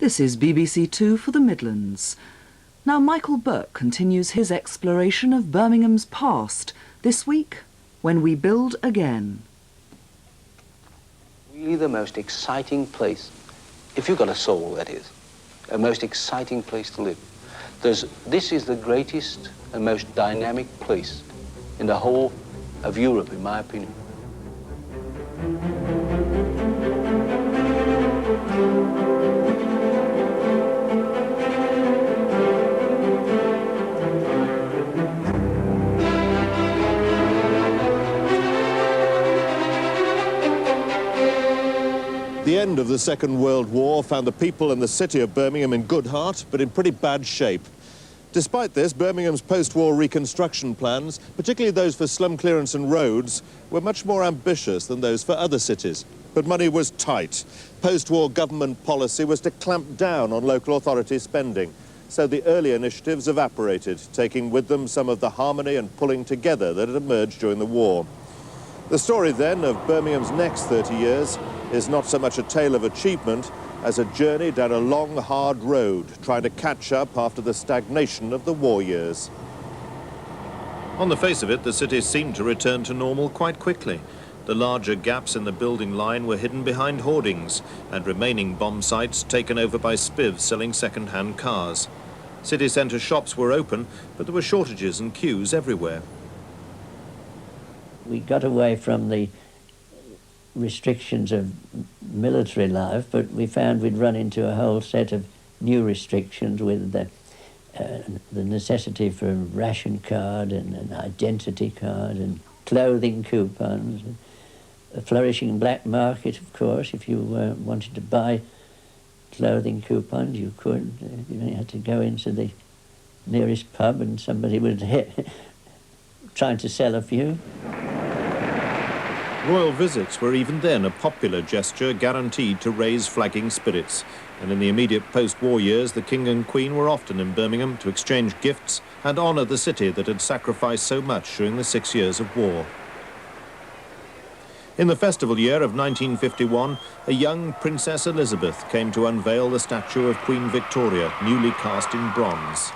This is BBC Two for the Midlands. Now Michael Burke continues his exploration of Birmingham's past, this week, When We Build Again. Really the most exciting place, if you've got a soul, that is, a most exciting place to live. This is the greatest and most dynamic place in the whole of Europe, in my opinion. The end of the Second World War found the people and the city of Birmingham in good heart, but in pretty bad shape. Despite this, Birmingham's post-war reconstruction plans, particularly those for slum clearance and roads, were much more ambitious than those for other cities. But money was tight. Post-war government policy was to clamp down on local authority spending. So the early initiatives evaporated, taking with them some of the harmony and pulling together that had emerged during the war. The story then of Birmingham's next 30 years is not so much a tale of achievement as a journey down a long, hard road, trying to catch up after the stagnation of the war years. On the face of it, the city seemed to return to normal quite quickly. The larger gaps in the building line were hidden behind hoardings, and remaining bomb sites taken over by spivs selling second-hand cars. City centre shops were open, but there were shortages and queues everywhere. We got away from the restrictions of military life, but we found we'd run into a whole set of new restrictions with the necessity for a ration card and an identity card and clothing coupons, and a flourishing black market, of course. If you wanted to buy clothing coupons, you could. You had to go into the nearest pub and somebody would trying to sell a few. Royal visits were even then a popular gesture guaranteed to raise flagging spirits. And in the immediate post-war years, the King and Queen were often in Birmingham to exchange gifts and honour the city that had sacrificed so much during the 6 years of war. In the festival year of 1951, a young Princess Elizabeth came to unveil the statue of Queen Victoria, newly cast in bronze.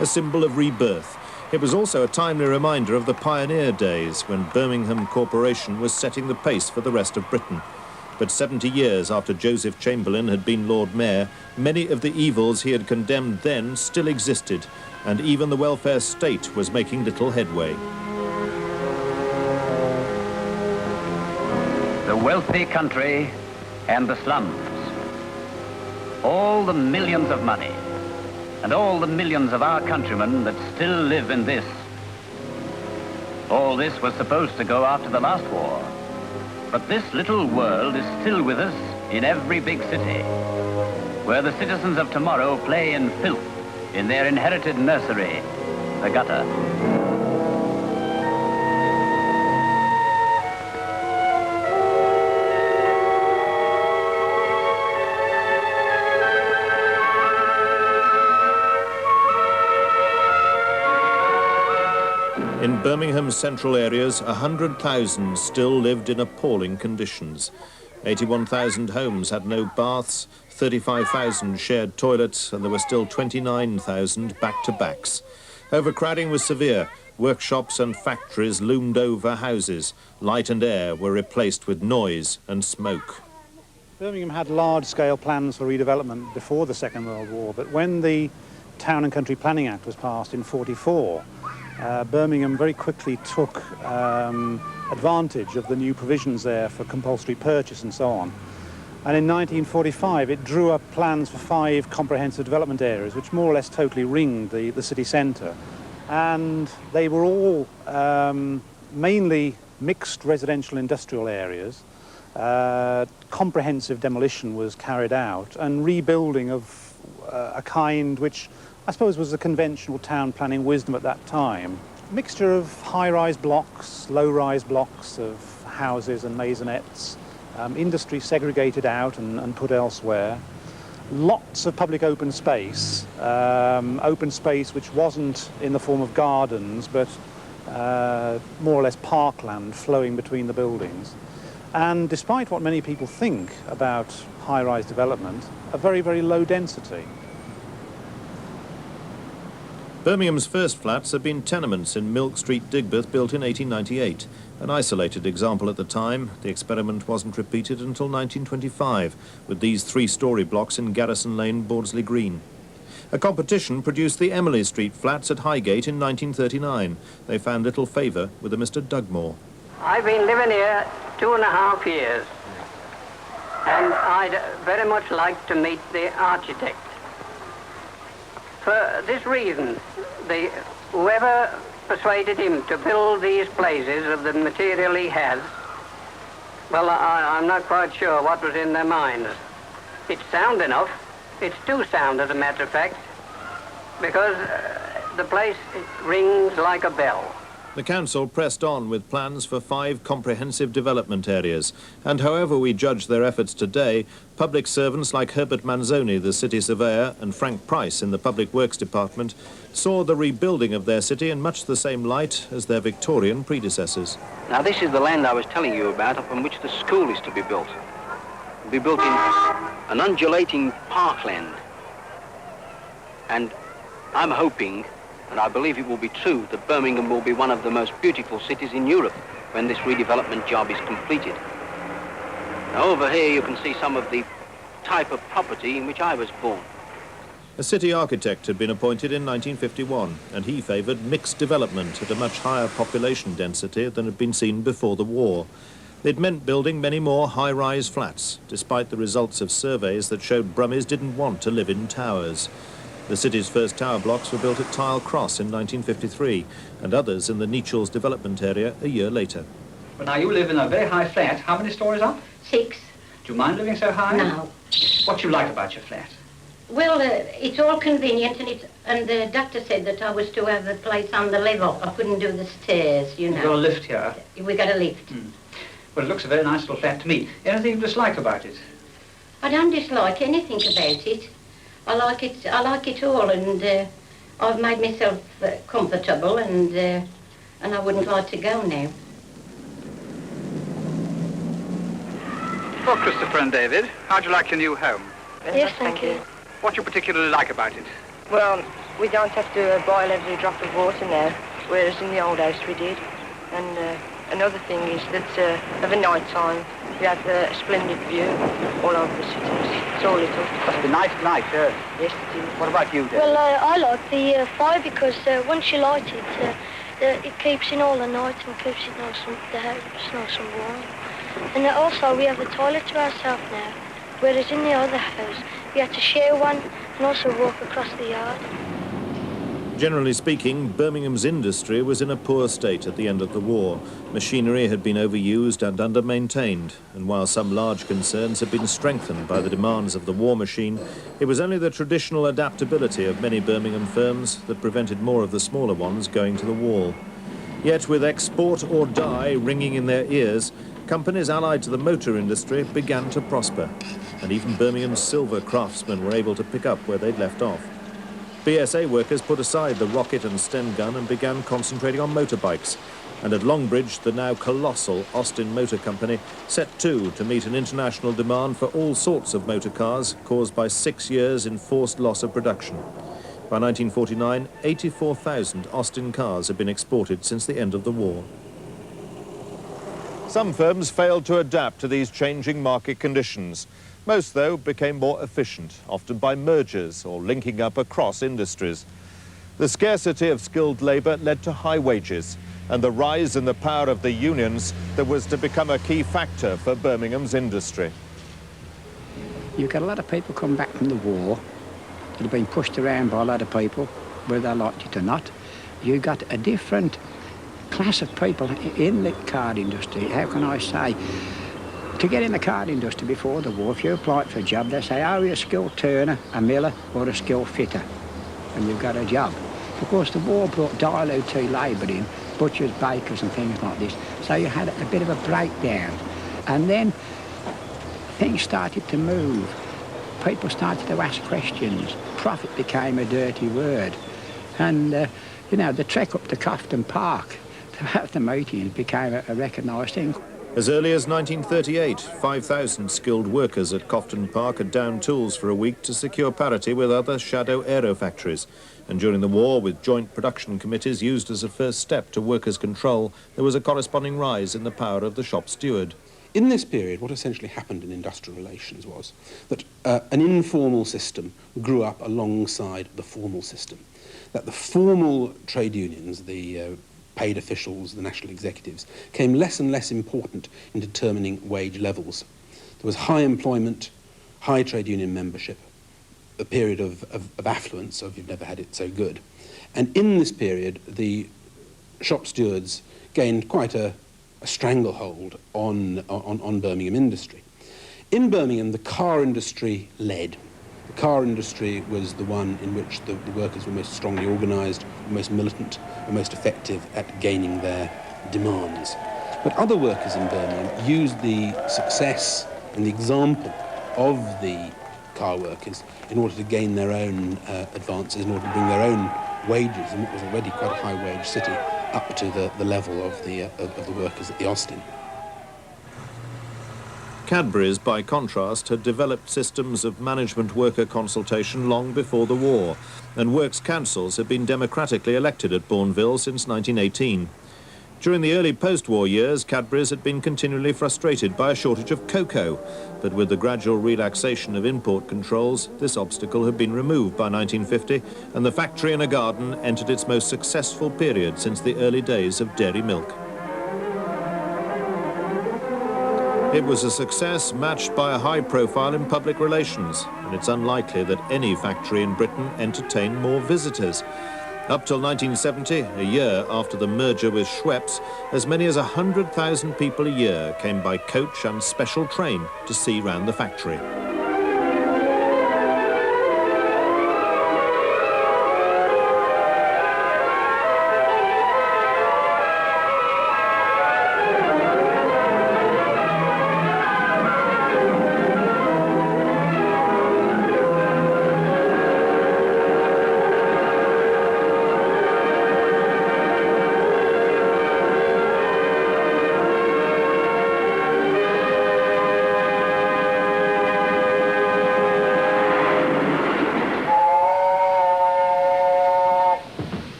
A symbol of rebirth. It was also a timely reminder of the pioneer days when Birmingham Corporation was setting the pace for the rest of Britain. But 70 years after Joseph Chamberlain had been Lord Mayor, many of the evils he had condemned then still existed, and even the welfare state was making little headway. The wealthy country and the slums. All the millions of money and all the millions of our countrymen that still live in this. All this was supposed to go after the last war. But this little world is still with us in every big city, where the citizens of tomorrow play in filth in their inherited nursery, the gutter. In Birmingham's central areas, 100,000 still lived in appalling conditions. 81,000 homes had no baths, 35,000 shared toilets, and there were still 29,000 back-to-backs. Overcrowding was severe. Workshops and factories loomed over houses. Light and air were replaced with noise and smoke. Birmingham had large-scale plans for redevelopment before the Second World War, but when the Town and Country Planning Act was passed in '44, Birmingham very quickly took advantage of the new provisions there for compulsory purchase and so on. And in 1945, it drew up plans for 5 comprehensive development areas, which more or less totally ringed the city centre. And they were all mainly mixed residential industrial areas. Comprehensive demolition was carried out, and rebuilding of a kind which I suppose was the conventional town planning wisdom at that time. A mixture of high-rise blocks, low-rise blocks of houses and maisonettes, industry segregated out and put elsewhere. Lots of public open space which wasn't in the form of gardens, but more or less parkland flowing between the buildings. and despite what many people think about high-rise development, a very, very low density. Birmingham's first flats had been tenements in Milk Street, Digbeth, built in 1898. An isolated example at the time. The experiment wasn't repeated until 1925, with these three-storey blocks in Garrison Lane, Bordesley Green. A competition produced the Emily Street flats at Highgate in 1939. They found little favour with a Mr. Dugmore. I've been living here 2.5 years, and I'd very much like to meet the architect. For this reason, whoever persuaded him to build these places of the material he has, well, I'm not quite sure what was in their minds. It's sound enough. It's too sound, as a matter of fact, because the place rings like a bell. The council pressed on with plans for 5 comprehensive development areas, and however we judge their efforts today, public servants like Herbert Manzoni, the city surveyor, and Frank Price in the Public Works Department saw the rebuilding of their city in much the same light as their Victorian predecessors. Now, this is the land I was telling you about upon which the school is to be built. It will be built in an undulating parkland. And I'm hoping, and I believe it will be true, that Birmingham will be one of the most beautiful cities in Europe when this redevelopment job is completed. Now, over here you can see some of the type of property in which I was born. A city architect had been appointed in 1951, and he favoured mixed development at a much higher population density than had been seen before the war. It meant building many more high-rise flats, despite the results of surveys that showed Brummies didn't want to live in towers. The city's first tower blocks were built at Tile Cross in 1953, and others in the Nechells development area a year later. Well, now, you live in a very high flat. How many stories up? 6. Do you mind living so high? No. What do you like about your flat? Well, it's all convenient, and the doctor said that I was to have a place on the level. I couldn't do the stairs, you know. You've got a lift here? We got a lift. Well, it looks a very nice little flat to me. Anything you dislike about it? I don't dislike anything about it. I like it all, and I've made myself comfortable, and I wouldn't like to go now. Well, Christopher and David, how'd you like your new home? Yes, thank you. What do you particularly like about it? Well, we don't have to boil every drop of water now, whereas in the old house we did. And another thing is that of a night time, we have a splendid view all over the city. It's all little. Must be nice tonight, Yes, it is. What about you, David? Well, I like the fire because once you light it, it keeps in all the night and keeps it the house nice and warm. And also we have a toilet to ourselves now, whereas in the other house we had to share one and also walk across the yard. Generally speaking, Birmingham's industry was in a poor state at the end of the war. Machinery had been overused and under-maintained, and while some large concerns had been strengthened by the demands of the war machine, it was only the traditional adaptability of many Birmingham firms that prevented more of the smaller ones going to the wall. Yet with export or die ringing in their ears, companies allied to the motor industry began to prosper, and even Birmingham's silver craftsmen were able to pick up where they'd left off. BSA workers put aside the rocket and Sten gun and began concentrating on motorbikes, and at Longbridge, the now colossal Austin Motor Company set to meet an international demand for all sorts of motor cars caused by 6 years in forced loss of production. By 1949, 84,000 Austin cars had been exported since the end of the war. Some firms failed to adapt to these changing market conditions. Most, though, became more efficient, often by mergers or linking up across industries. The scarcity of skilled labour led to high wages, and the rise in the power of the unions that was to become a key factor for Birmingham's industry. You've got a lot of people come back from the war that have been pushed around by a lot of people, whether they liked it or not. You've got a different class of people in the car industry. How can I say? To get in the car industry before the war, if you applied for a job, they say, are you a skilled turner, a miller, or a skilled fitter? And you've got a job. Of course, the war brought dilute labour in, butchers, bakers and things like this. So you had a bit of a breakdown. And then things started to move. People started to ask questions. Profit became a dirty word. And, you know, the trek up to Cofton Park to have the meetings became a recognised thing. As early as 1938, 5,000 skilled workers at Cofton Park had downed tools for a week to secure parity with other shadow aero factories. And during the war, with joint production committees used as a first step to workers' control, there was a corresponding rise in the power of the shop steward. In this period, what essentially happened in industrial relations was that an informal system grew up alongside the formal system. That the formal trade unions, the paid officials, the national executives, came less and less important in determining wage levels. There was high employment, high trade union membership, a period of affluence, so you've never had it so good. And in this period, the shop stewards gained quite a stranglehold on Birmingham industry. In Birmingham, the car industry led. The car industry was the one in which the workers were most strongly organised, most militant, and most effective at gaining their demands. But other workers in Birmingham used the success and the example of the car workers in order to gain their own advances, in order to bring their own wages, in what was already quite a high-wage city, up to the level of the workers at the Austin. Cadbury's, by contrast, had developed systems of management worker consultation long before the war, and works councils had been democratically elected at Bourneville since 1918. During the early post-war years, Cadbury's had been continually frustrated by a shortage of cocoa, but with the gradual relaxation of import controls, this obstacle had been removed by 1950, and the factory in a garden entered its most successful period since the early days of dairy milk. It was a success matched by a high profile in public relations, and it's unlikely that any factory in Britain entertained more visitors. Up till 1970, a year after the merger with Schweppes, as many as 100,000 people a year came by coach and special train to see round the factory.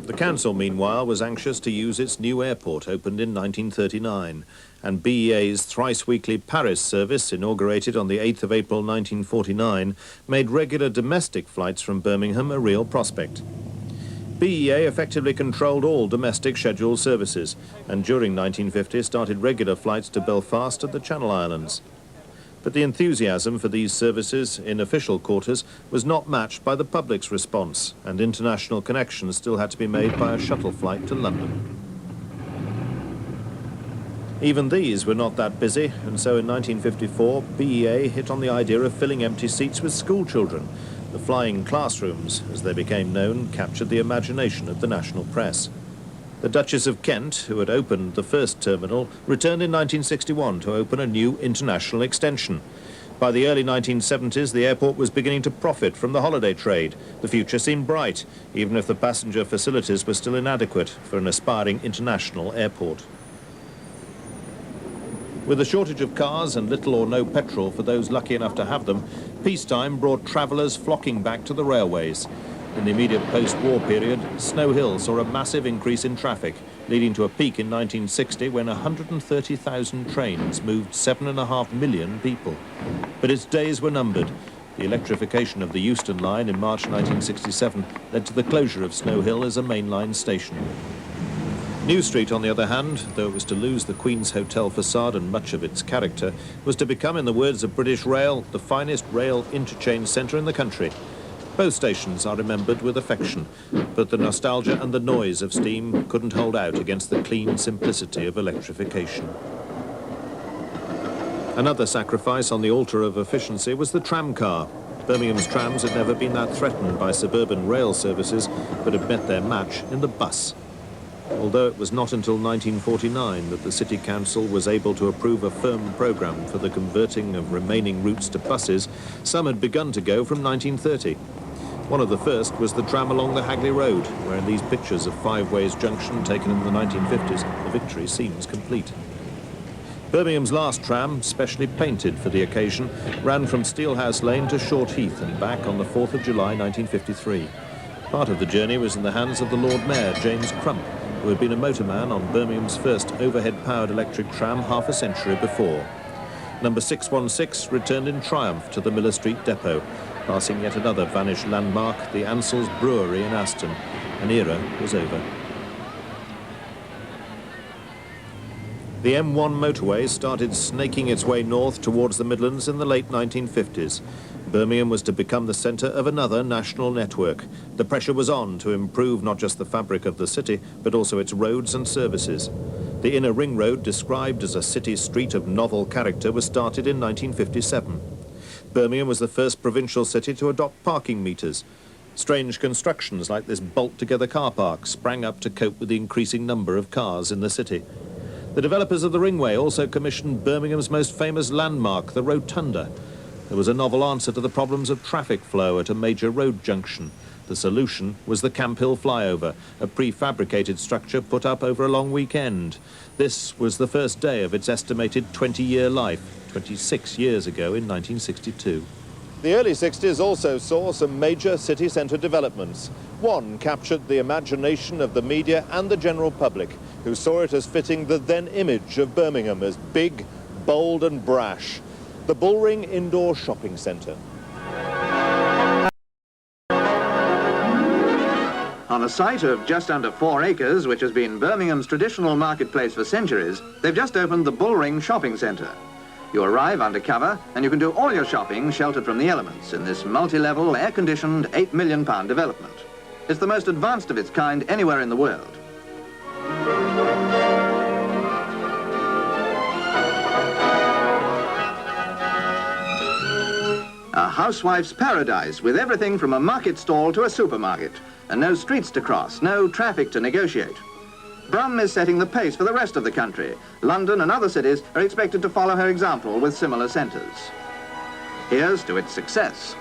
The council, meanwhile, was anxious to use its new airport, opened in 1939, and BEA's thrice-weekly Paris service, inaugurated on the 8th of April 1949, made regular domestic flights from Birmingham a real prospect. BEA effectively controlled all domestic scheduled services, and during 1950 started regular flights to Belfast and the Channel Islands. But the enthusiasm for these services in official quarters was not matched by the public's response, and international connections still had to be made by a shuttle flight to London. Even these were not that busy, and so in 1954, BEA hit on the idea of filling empty seats with school children. The flying classrooms, as they became known, captured the imagination of the national press. The Duchess of Kent, who had opened the first terminal, returned in 1961 to open a new international extension. By the early 1970s, the airport was beginning to profit from the holiday trade. The future seemed bright, even if the passenger facilities were still inadequate for an aspiring international airport. With a shortage of cars and little or no petrol for those lucky enough to have them, peacetime brought travellers flocking back to the railways. In the immediate post-war period, Snow Hill saw a massive increase in traffic, leading to a peak in 1960 when 130,000 trains moved 7.5 million people. But its days were numbered. The electrification of the Euston Line in March 1967 led to the closure of Snow Hill as a mainline station. New Street, on the other hand, though it was to lose the Queen's Hotel facade and much of its character, was to become, in the words of British Rail, the finest rail interchange centre in the country. Both stations are remembered with affection, but the nostalgia and the noise of steam couldn't hold out against the clean simplicity of electrification. Another sacrifice on the altar of efficiency was the tramcar. Birmingham's trams had never been that threatened by suburban rail services, but had met their match in the bus. although it was not until 1949 that the City Council was able to approve a firm programme for the converting of remaining routes to buses, some had begun to go from 1930. One of the first was the tram along the Hagley Road, where in these pictures of Five Ways Junction taken in the 1950s, the victory seems complete. Birmingham's last tram, specially painted for the occasion, ran from Steelhouse Lane to Short Heath and back on the 4th of July 1953. Part of the journey was in the hands of the Lord Mayor, James Crump, who had been a motorman on Birmingham's first overhead-powered electric tram half a century before. Number 616 returned in triumph to the Miller Street depot, passing yet another vanished landmark, the Ansell's Brewery in Aston. An era was over. The M1 motorway started snaking its way north towards the Midlands in the late 1950s. Birmingham was to become the centre of another national network. The pressure was on to improve not just the fabric of the city, but also its roads and services. The inner ring road, described as a city street of novel character, was started in 1957. Birmingham was the first provincial city to adopt parking meters. Strange constructions like this bolt-together car park sprang up to cope with the increasing number of cars in the city. The developers of the Ringway also commissioned Birmingham's most famous landmark, the Rotunda. There was a novel answer to the problems of traffic flow at a major road junction. The solution was the Camp Hill flyover, a prefabricated structure put up over a long weekend. This was the first day of its estimated 20-year life, 26 years ago in 1962. The early 60s also saw some major city centre developments. One captured the imagination of the media and the general public, who saw it as fitting the then image of Birmingham as big, bold and brash. The Bullring Indoor Shopping Centre. On a site of just under 4 acres, which has been Birmingham's traditional marketplace for centuries, they've just opened the Bullring Shopping Centre. You arrive undercover and you can do all your shopping sheltered from the elements in this multi-level, air-conditioned £8 million development. It's the most advanced of its kind anywhere in the world. A housewife's paradise with everything from a market stall to a supermarket, and no streets to cross, no traffic to negotiate. Brum is setting the pace for the rest of the country. London and other cities are expected to follow her example with similar centres. Here's to its success.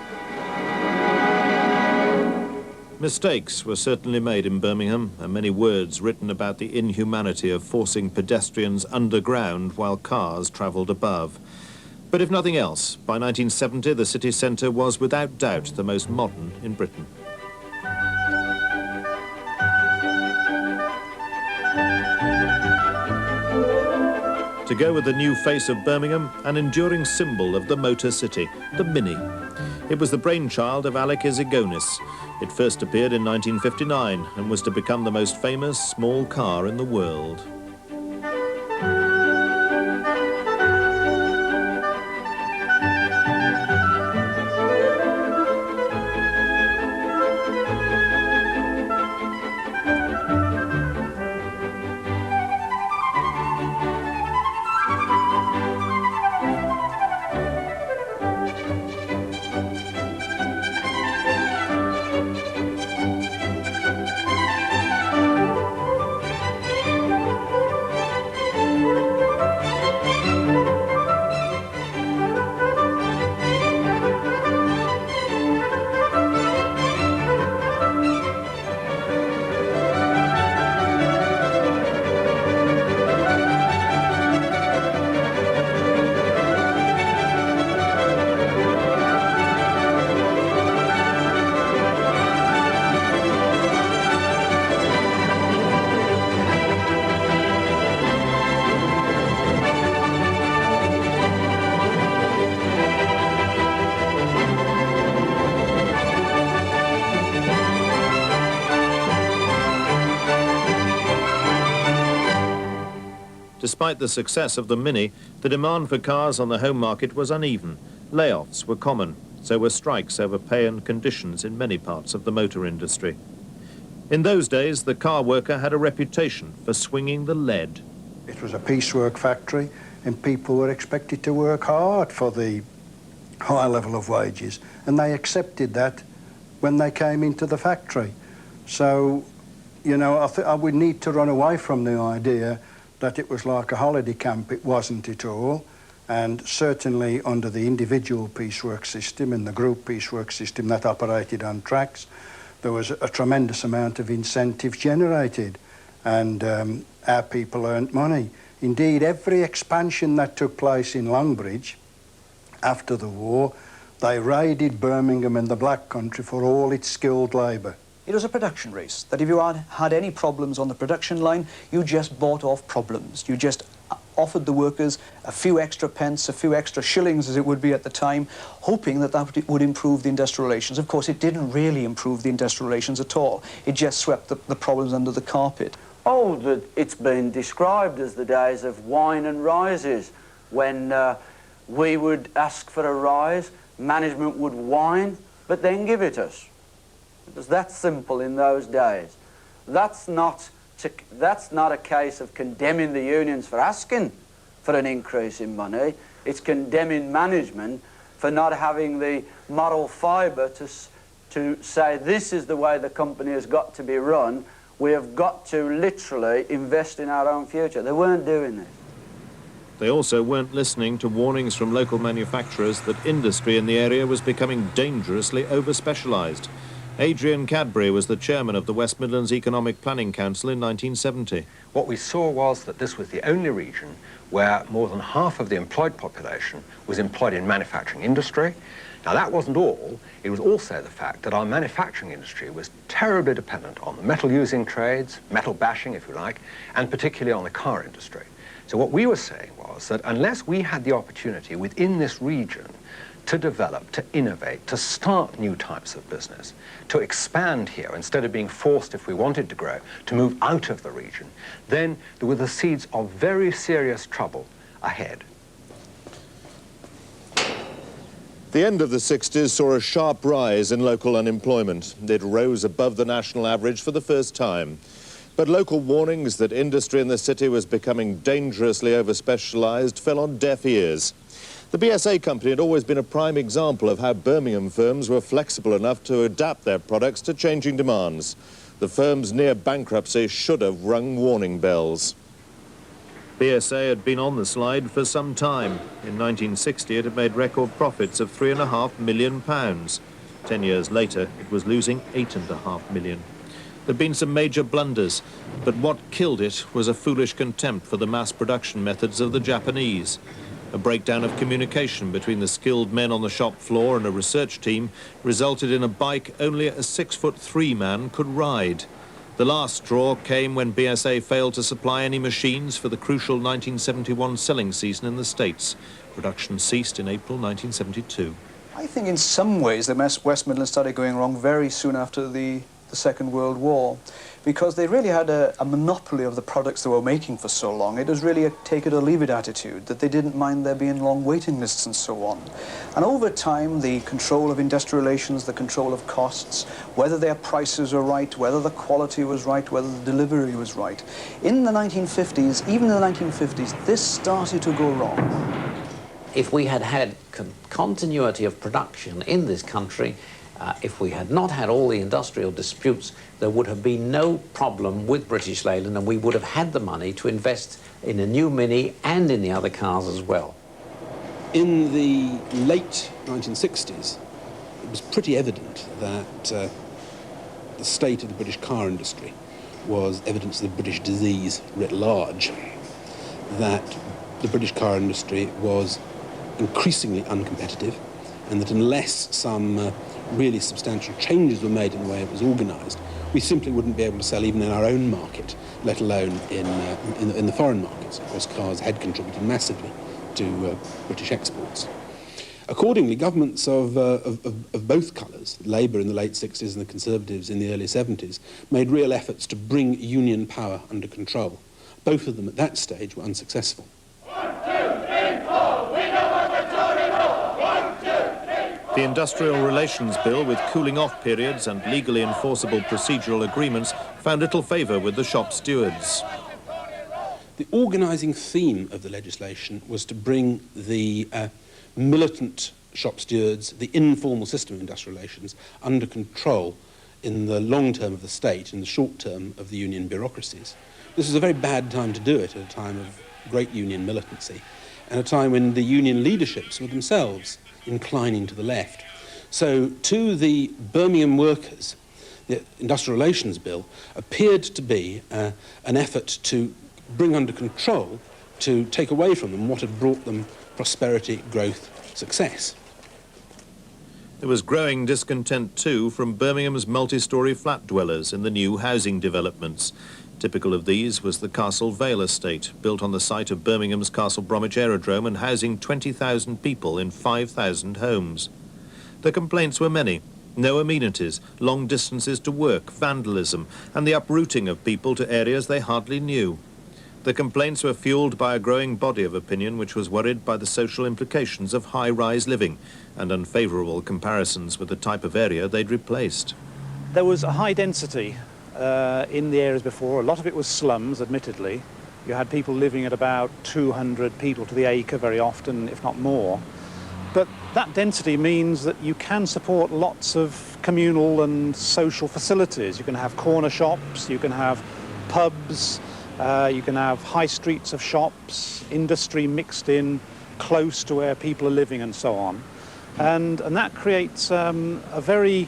Mistakes were certainly made in Birmingham, and many words written about the inhumanity of forcing pedestrians underground while cars travelled above. But if nothing else, by 1970 the city centre was without doubt the most modern in Britain. To go with the new face of Birmingham, an enduring symbol of the motor city, the Mini. It was the brainchild of Alec Isigonis. It first appeared in 1959 and was to become the most famous small car in the world. Despite the success of the Mini, the demand for cars on the home market was uneven. Layoffs were common, so were strikes over pay and conditions in many parts of the motor industry. In those days, the car worker had a reputation for swinging the lead. It was a piecework factory, and people were expected to work hard for the high level of wages, and they accepted that when they came into the factory. So you know, I think we need to run away from the idea that it was like a holiday camp. It wasn't at all. And certainly under the individual piecework system and the group piecework system that operated on tracks, there was a tremendous amount of incentive generated, and our people earned money. Indeed, every expansion that took place in Longbridge after the war, they raided Birmingham and the Black Country for all its skilled labour. It was a production race, that if you had any problems on the production line, you just bought off problems. You just offered the workers a few extra pence, a few extra shillings, as it would be at the time, hoping that that would improve the industrial relations. Of course, it didn't really improve the industrial relations at all. It just swept the problems under the carpet. Oh, it's been described as the days of wine and rises, when we would ask for a rise, management would whine, but then give it us. It was that simple in those days. That's not a case of condemning the unions for asking for an increase in money. It's condemning management for not having the moral fibre to say this is the way the company has got to be run. We have got to literally invest in our own future. They weren't doing this. They also weren't listening to warnings from local manufacturers that industry in the area was becoming dangerously over-specialised. Adrian Cadbury was the chairman of the West Midlands Economic Planning Council in 1970. What we saw was that this was the only region where more than half of the employed population was employed in manufacturing industry. Now, that wasn't all. It was also the fact that our manufacturing industry was terribly dependent on the metal-using trades, metal bashing, if you like, and particularly on the car industry. So what we were saying was that unless we had the opportunity within this region to develop, to innovate, to start new types of business, to expand here instead of being forced, if we wanted to grow, to move out of the region, then there were the seeds of very serious trouble ahead. The end of the 60s saw a sharp rise in local unemployment. It rose above the national average for the first time. But local warnings that industry in the city was becoming dangerously over-specialised fell on deaf ears. The BSA company had always been a prime example of how Birmingham firms were flexible enough to adapt their products to changing demands. The firm's near bankruptcy should have rung warning bells. BSA had been on the slide for some time. In 1960, it had made record profits of £3.5 million. 10 years later, it was losing £8.5 million. There'd been some major blunders, but what killed it was a foolish contempt for the mass production methods of the Japanese. A breakdown of communication between the skilled men on the shop floor and a research team resulted in a bike only a 6'3" man could ride. The last straw came when BSA failed to supply any machines for the crucial 1971 selling season in the States. Production ceased in April 1972. I think in some ways the West Midlands started going wrong very soon after the Second World War, because they really had a monopoly of the products they were making for so long. It was really a take it or leave it attitude, that they didn't mind there being long waiting lists and so on. And over time, the control of industrial relations, the control of costs, whether their prices were right, whether the quality was right, whether the delivery was right. In the 1950s, even in the 1950s, this started to go wrong. If we had had continuity of production in this country, if we had not had all the industrial disputes, there would have been no problem with British Leyland, and we would have had the money to invest in a new Mini and in the other cars as well. In the late 1960s, it was pretty evident that the state of the British car industry was evidence of the British disease writ large, that the British car industry was increasingly uncompetitive, and that unless some really substantial changes were made in the way it was organised, we simply wouldn't be able to sell even in our own market, let alone in the foreign markets. Of course, cars had contributed massively to British exports. Accordingly, governments of both colours, Labour in the late 60s and the Conservatives in the early 70s, made real efforts to bring union power under control. Both of them at that stage were unsuccessful. The Industrial Relations Bill, with cooling-off periods and legally enforceable procedural agreements, found little favour with the shop stewards. The organising theme of the legislation was to bring the militant shop stewards, the informal system of industrial relations, under control in the long term of the state, in the short term of the union bureaucracies. This was a very bad time to do it, at a time of great union militancy, and a time when the union leaderships were themselves inclining to the left. So to the Birmingham workers, the Industrial Relations Bill appeared to be an effort to bring under control, to take away from them what had brought them prosperity, growth, success. There was growing discontent too from Birmingham's multi-storey flat dwellers in the new housing developments. Typical of these was the Castle Vale estate, built on the site of Birmingham's Castle Bromwich Aerodrome and housing 20,000 people in 5,000 homes. The complaints were many. No amenities, long distances to work, vandalism, and the uprooting of people to areas they hardly knew. The complaints were fuelled by a growing body of opinion which was worried by the social implications of high-rise living and unfavourable comparisons with the type of area they'd replaced. There was a high density in the areas before. A lot of it was slums, admittedly. You had people living at about 200 people to the acre very often, if not more. But that density means that you can support lots of communal and social facilities. You can have corner shops, you can have pubs, you can have high streets of shops, industry mixed in close to where people are living and so on. And that creates a very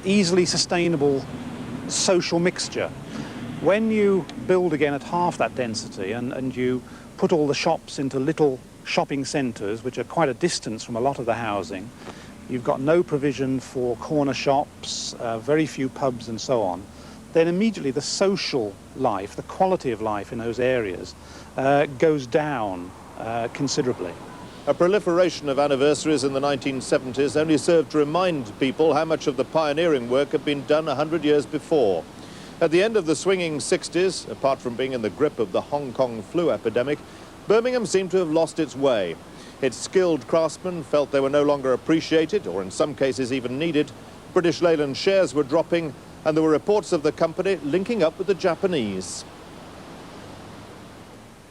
easily sustainable social mixture. When you build again at half that density and you put all the shops into little shopping centres, which are quite a distance from a lot of the housing, you've got no provision for corner shops, very few pubs and so on, then immediately the social life, the quality of life in those areas goes down considerably. A proliferation of anniversaries in the 1970s only served to remind people how much of the pioneering work had been done 100 years before. At the end of the swinging 60s, apart from being in the grip of the Hong Kong flu epidemic, Birmingham seemed to have lost its way. Its skilled craftsmen felt they were no longer appreciated, or in some cases even needed. British Leyland shares were dropping, and there were reports of the company linking up with the Japanese.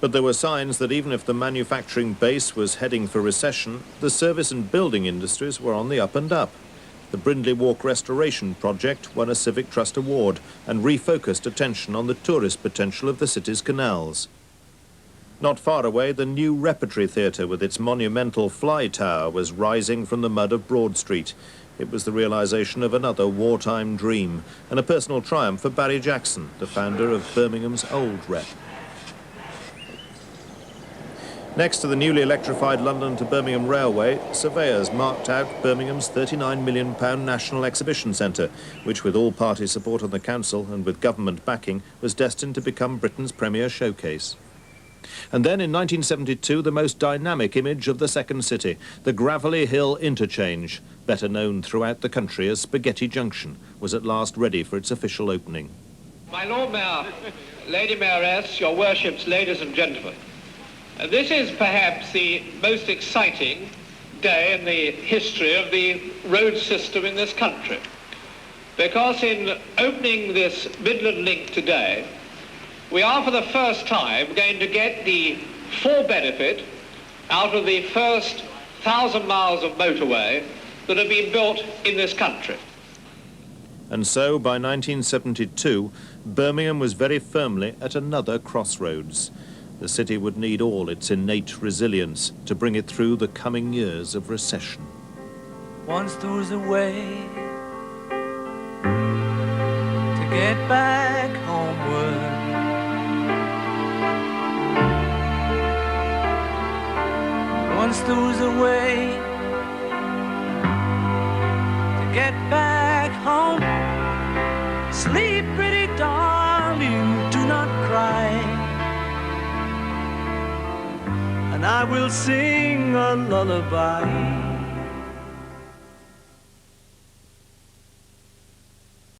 But there were signs that even if the manufacturing base was heading for recession, the service and building industries were on the up and up. The Brindley Walk Restoration Project won a Civic Trust Award and refocused attention on the tourist potential of the city's canals. Not far away, the new Repertory Theatre with its monumental fly tower was rising from the mud of Broad Street. It was the realisation of another wartime dream and a personal triumph for Barry Jackson, the founder of Birmingham's old Rep. Next to the newly electrified London to Birmingham Railway, surveyors marked out Birmingham's £39 million National Exhibition Centre, which with all party support on the council and with government backing was destined to become Britain's premier showcase. And then in 1972, the most dynamic image of the second city, the Gravelly Hill Interchange, better known throughout the country as Spaghetti Junction, was at last ready for its official opening. My Lord Mayor, Lady Mayoress, your worships, ladies and gentlemen, this is perhaps the most exciting day in the history of the road system in this country, because in opening this Midland Link today, we are for the first time going to get the full benefit out of the first 1,000 miles of motorway that have been built in this country. And so, by 1972, Birmingham was very firmly at another crossroads. The city would need all its innate resilience to bring it through the coming years of recession. Once there was a way to get back homeward. Once there was a way to get back home. Sleep, pretty darling, do not cry, and I will sing a lullaby.